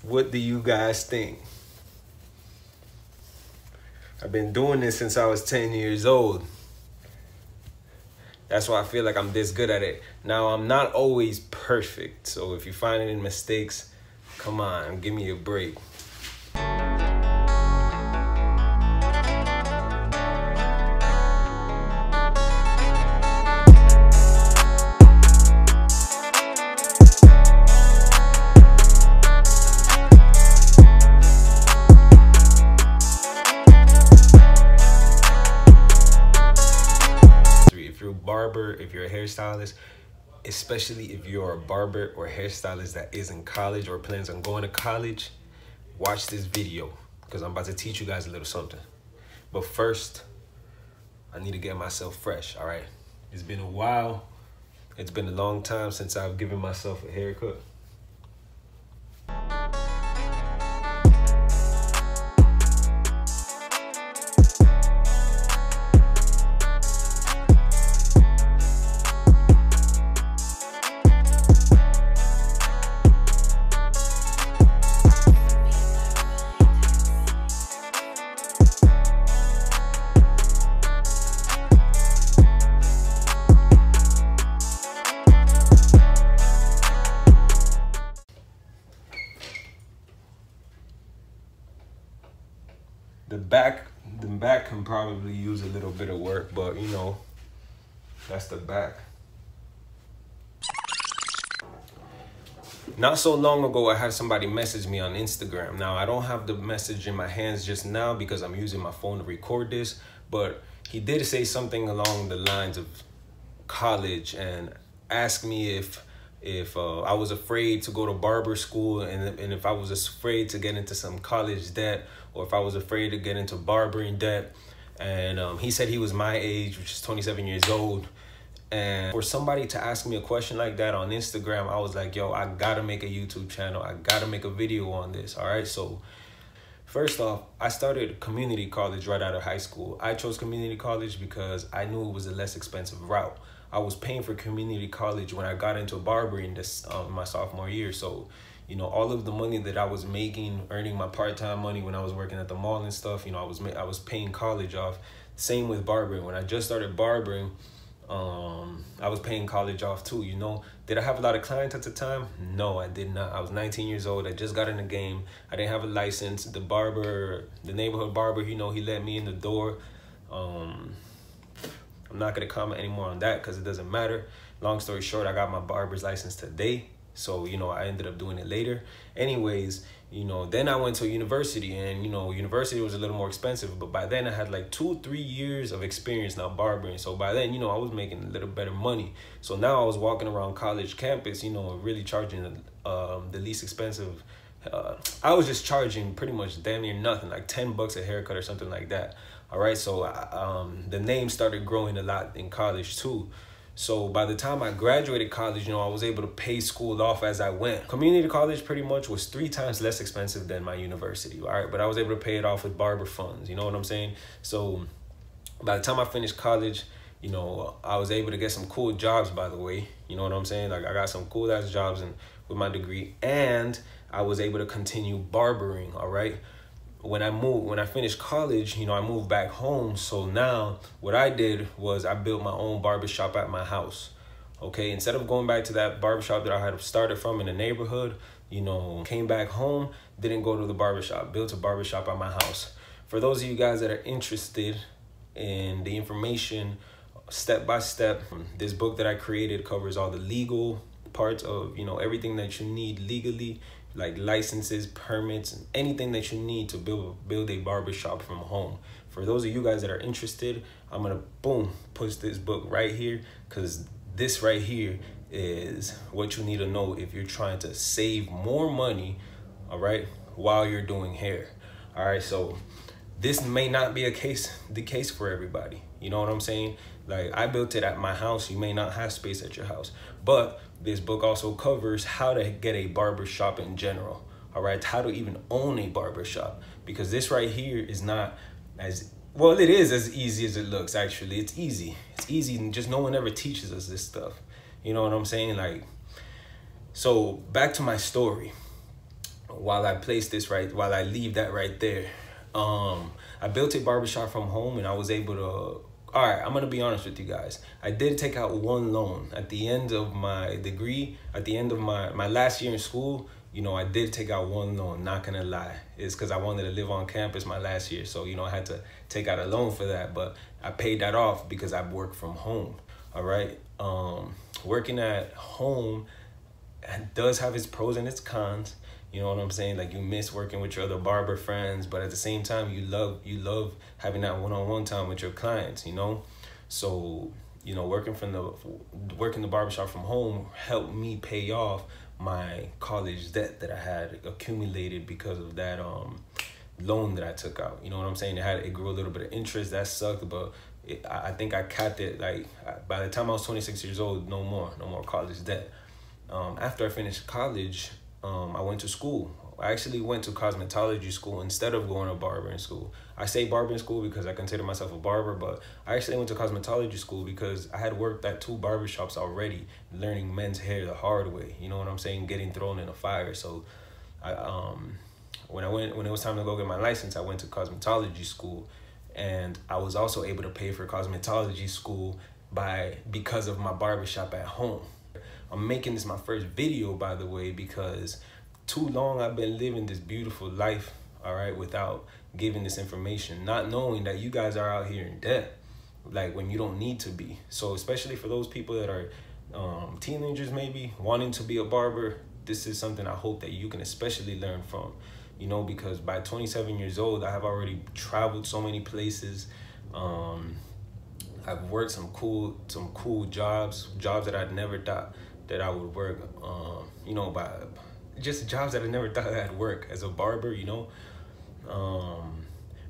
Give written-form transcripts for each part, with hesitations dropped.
What do you guys think? I've been doing this since I was 10 years old. That's why I feel like I'm this good at it. Now, I'm not always perfect, so if you find any mistakes, come on, give me a break. Barber, if you're a hairstylist, especially if you're a barber or hairstylist that is in college or plans on going to college, watch this video because I'm about to teach you guys a little something. But first, I need to get myself fresh, all right? It's been a while. It's been a long time since I've given myself a haircut. The back can probably use a little bit of work, but you know, that's the back. Not so long ago, I had somebody message me on Instagram. Now, I don't have the message in my hands just now because I'm using my phone to record this, but he did say something along the lines of college and asked me if I was afraid to go to barber school and if I was afraid to get into some college debt, or if I was afraid to get into barbering debt. And he said he was my age, which is 27 years old. And for somebody to ask me a question like that on Instagram, I was like, yo, I gotta make a YouTube channel. I gotta make a video on this, all right? So first off, I started community college right out of high school. I chose community college because I knew it was a less expensive route. I was paying for community college when I got into barbering this my sophomore year. So, you know, all of the money that I was making, earning my part-time money when I was working at the mall and stuff, you know, I was paying college off. Same with barbering. When I just started barbering, I was paying college off too, you know. Did I have a lot of clients at the time? No, I did not. I was 19 years old. I just got in the game. I didn't have a license. The neighborhood barber, you know, he let me in the door. I'm not going to comment anymore on that because it doesn't matter. Long story short, I got my barber's license today. So, you know, I ended up doing it later. Anyways, you know, then I went to university and, you know, university was a little more expensive. But by then I had like 2-3 years of experience now barbering. So by then, you know, I was making a little better money. So now I was walking around college campus, you know, really charging the least expensive. I was just charging pretty much damn near nothing, like $10 a haircut or something like that. All right, so the name started growing a lot in college too. So by the time I graduated college, you know, I was able to pay school off as I went. Community college pretty much was 3 times less expensive than my university, all right? But I was able to pay it off with barber funds, you know what I'm saying? So by the time I finished college, you know, I was able to get some cool jobs, by the way. You know what I'm saying? Like, I got some cool ass jobs with my degree, and I was able to continue barbering, all right? When I finished college, you know, I moved back home. So now what I did was I built my own barbershop at my house. Okay, instead of going back to that barbershop that I had started from in the neighborhood, you know, came back home, didn't go to the barbershop, built a barbershop at my house. For those of you guys that are interested in the information step by step, this book that I created covers all the legal parts of, you know, everything that you need legally, like licenses, permits, and anything that you need to build a barbershop from home. For those of you guys that are interested, I'm gonna push this book right here, because this right here is what you need to know if you're trying to save more money, all right, while you're doing hair. All right, so this may not be the case for everybody. You know what I'm saying? Like, I built it at my house. You may not have space at your house, but this book also covers how to get a barber shop in general. All right, how to even own a barber shop, because this right here is not as well. It is as easy as it looks. Actually, it's easy. It's easy, and just no one ever teaches us this stuff. You know what I'm saying? Like, so back to my story. while I leave that right there, I built a barbershop from home, and I was able to. All right, I'm gonna be honest with you guys. I did take out one loan at the end of my degree, at the end of my last year in school. You know, I did take out one loan, not gonna lie. It's because I wanted to live on campus my last year. So, you know, I had to take out a loan for that. But I paid that off because I work from home. All right. Working at home does have its pros and its cons. You know what I'm saying? Like, you miss working with your other barber friends, but at the same time, you love having that one-on-one time with your clients, you know? So, you know, working the barbershop from home helped me pay off my college debt that I had accumulated because of that loan that I took out. You know what I'm saying? It grew a little bit of interest. That sucked, but I think I capped it. Like, by the time I was 26 years old, no more college debt. After I finished college, I went to school. I actually went to cosmetology school instead of going to barbering school. I say barbering school because I consider myself a barber, but I actually went to cosmetology school because I had worked at 2 barbershops already, learning men's hair the hard way. You know what I'm saying? Getting thrown in a fire. So when it was time to go get my license, I went to cosmetology school, and I was also able to pay for cosmetology school because of my barbershop at home. I'm making this my first video, by the way, because too long I've been living this beautiful life, all right, without giving this information, not knowing that you guys are out here in debt, like, when you don't need to be. So especially for those people that are teenagers, maybe wanting to be a barber, this is something I hope that you can especially learn from, you know, because by 27 years old, I have already traveled so many places. I've worked some cool jobs that I'd never thought that I would work, you know, by just jobs that I never thought I'd work as a barber, you know.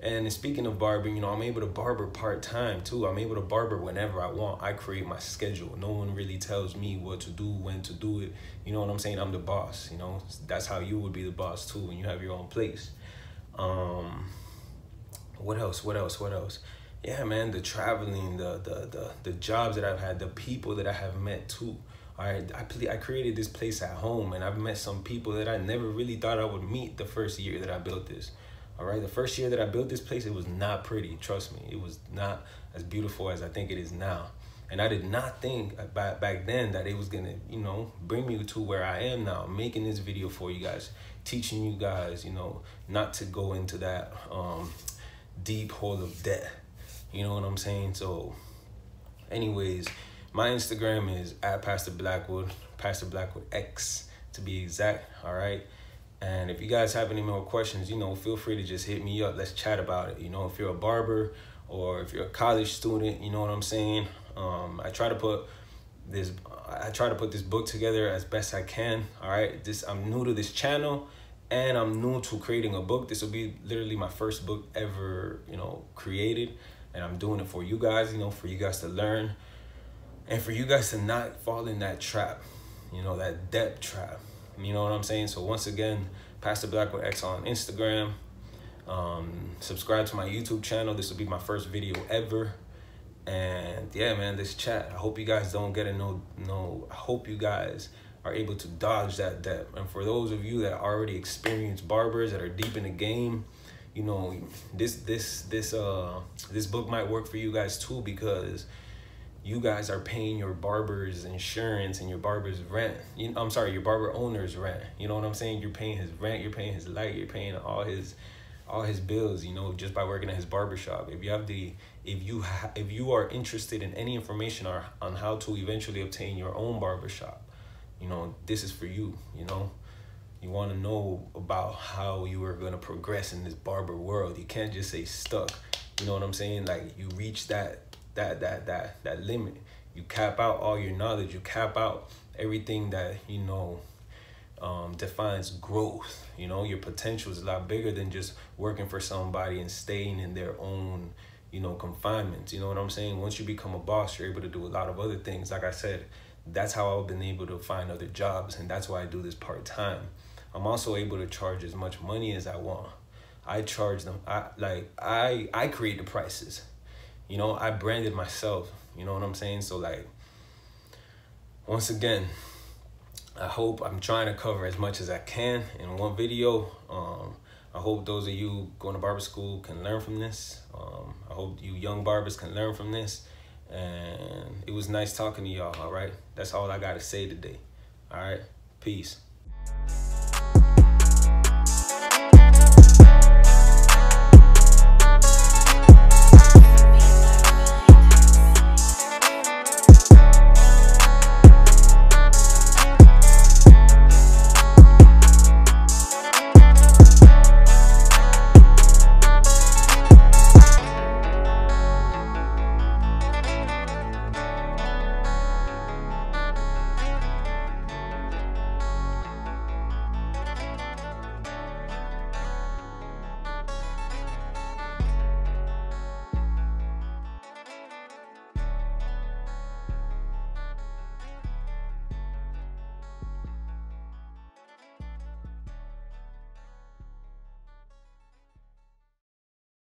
And speaking of barbering, you know, I'm able to barber part-time too. I'm able to barber whenever I want. I create my schedule. No one really tells me what to do, when to do it. You know what I'm saying? I'm the boss, you know. That's how you would be the boss too when you have your own place. What else? Yeah, man, the traveling, the jobs that I've had, the people that I have met too. All right, I created this place at home, and I've met some people that I never really thought I would meet the first year that I built this. All right, the first year that I built this place, it was not pretty. Trust me, it was not as beautiful as I think it is now. And I did not think back then that it was gonna, you know, bring me to where I am now, making this video for you guys, teaching you guys, you know, not to go into that deep hole of debt. You know what I'm saying? So, anyways, my Instagram is @PastorBlackwood, Pastor Blackwood X to be exact, all right? And if you guys have any more questions, you know, feel free to just hit me up. Let's chat about it. You know, if you're a barber or if you're a college student, you know what I'm saying? I try to put this book together as best I can, all right? I'm new to this channel, and I'm new to creating a book. This will be literally my first book ever, you know, created. And I'm doing it for you guys, you know, for you guys to learn. And for you guys to not fall in that trap, you know, that debt trap. You know what I'm saying? So once again, Pastor Blackwood X on Instagram. Subscribe to my YouTube channel. This will be my first video ever. And yeah, man, this chat. I hope you guys don't get it. I hope you guys are able to dodge that debt. And for those of you that already experienced barbers that are deep in the game, you know, this book might work for you guys too, because you guys are paying your barber's insurance and your barber's rent. Your barber owner's rent. You know what I'm saying? You're paying his rent, you're paying his light, you're paying all his bills, you know, just by working at his barbershop. If you are interested in any information on how to eventually obtain your own barbershop, you know, this is for you, you know. You want to know about how you are going to progress in this barber world. You can't just say stuck. You know what I'm saying? Like, you reach that limit. You cap out all your knowledge. You cap out everything that, you know, defines growth. You know, your potential is a lot bigger than just working for somebody and staying in their own, you know, confinements. You know what I'm saying? Once you become a boss, you're able to do a lot of other things. Like I said, that's how I've been able to find other jobs, and that's why I do this part-time. I'm also able to charge as much money as I want. I charge them. I create the prices. You know, I branded myself. You know what I'm saying? So, like, once again, I hope I'm trying to cover as much as I can in one video. I hope those of you going to barber school can learn from this. I hope you young barbers can learn from this. And it was nice talking to y'all, all right? That's all I got to say today. All right? Peace.